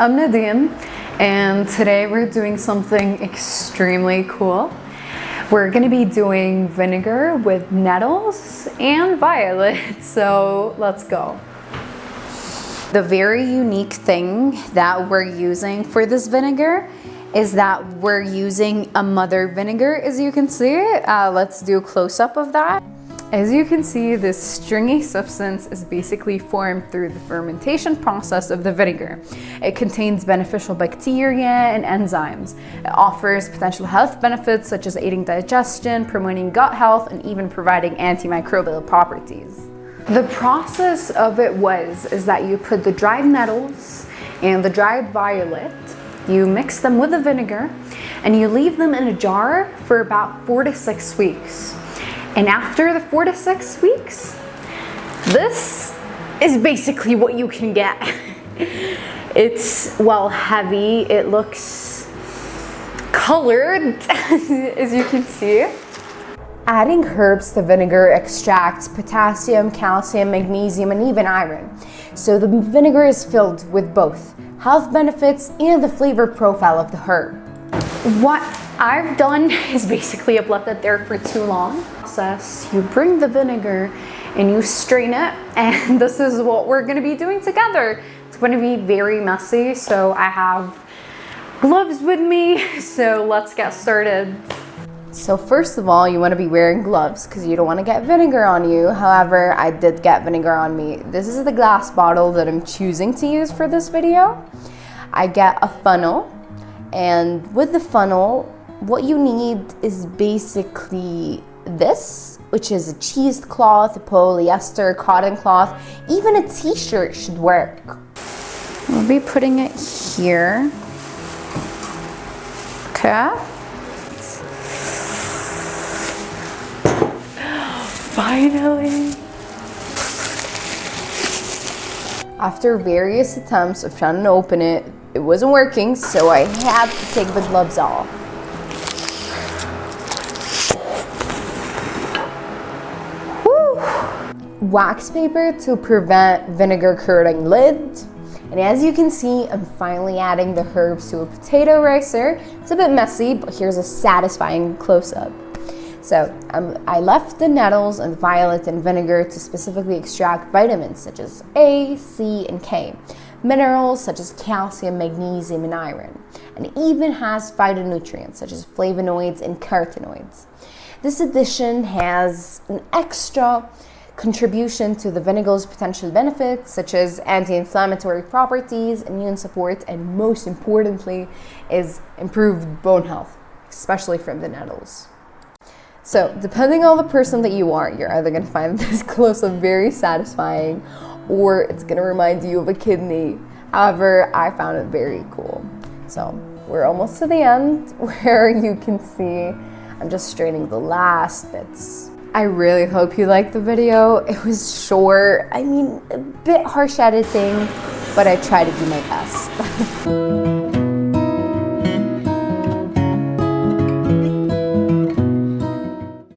I'm Nadine, and today we're doing something extremely cool. We're gonna be doing vinegar with nettles and violet, so let's go. The very unique thing that we're using for this vinegar is that we're using a mother vinegar, as you can see. Let's do a close-up of that. As you can see, this stringy substance is basically formed through the fermentation process of the vinegar. It contains beneficial bacteria and enzymes. It offers potential health benefits such as aiding digestion, promoting gut health, and even providing antimicrobial properties. The process of it is that you put the dried nettles and the dried violet, you mix them with the vinegar, and you leave them in a jar for about 4 to 6 weeks. And after the 4 to 6 weeks, this is basically what you can get. It's, well, heavy. It looks colored, as you can see. Adding herbs to vinegar extracts potassium, calcium, magnesium, and even iron. So the vinegar is filled with both health benefits and the flavor profile of the herb. What I've done is basically I've left it there for too long. You bring the vinegar and you strain it, and this is what we're going to be doing together. It's going to be very messy, so I have gloves with me, so let's get started. So first of all, you want to be wearing gloves because you don't want to get vinegar on you. However, I did get vinegar on me. This is the glass bottle that I'm choosing to use for this video. I get a funnel, and with the funnel, what you need is basically this, which is a cheesecloth, a polyester, cotton cloth, even a t-shirt should work. We'll be putting it here. Okay. Finally. After various attempts of trying to open it, it wasn't working, so I had to take the gloves off. Wax paper to prevent vinegar curdling lid. And as you can see, I'm finally adding the herbs to a potato ricer. It's a bit messy, but here's a satisfying close-up. So I left the nettles and violet in vinegar to specifically extract vitamins such as A, C, and K, minerals such as calcium, magnesium, and iron, and it even has phytonutrients such as flavonoids and carotenoids. This addition has an extra contribution to the vinegar's potential benefits such as anti-inflammatory properties, immune support, and most importantly is improved bone health, especially from the nettles. So depending on the person that you are, you're either going to find this close-up very satisfying or it's going to remind you of a kidney. However, I found it very cool. So we're almost to the end where you can see I'm just straining the last bits. I really hope you liked the video. It was short, I mean, a bit harsh editing, but I tried to do my best.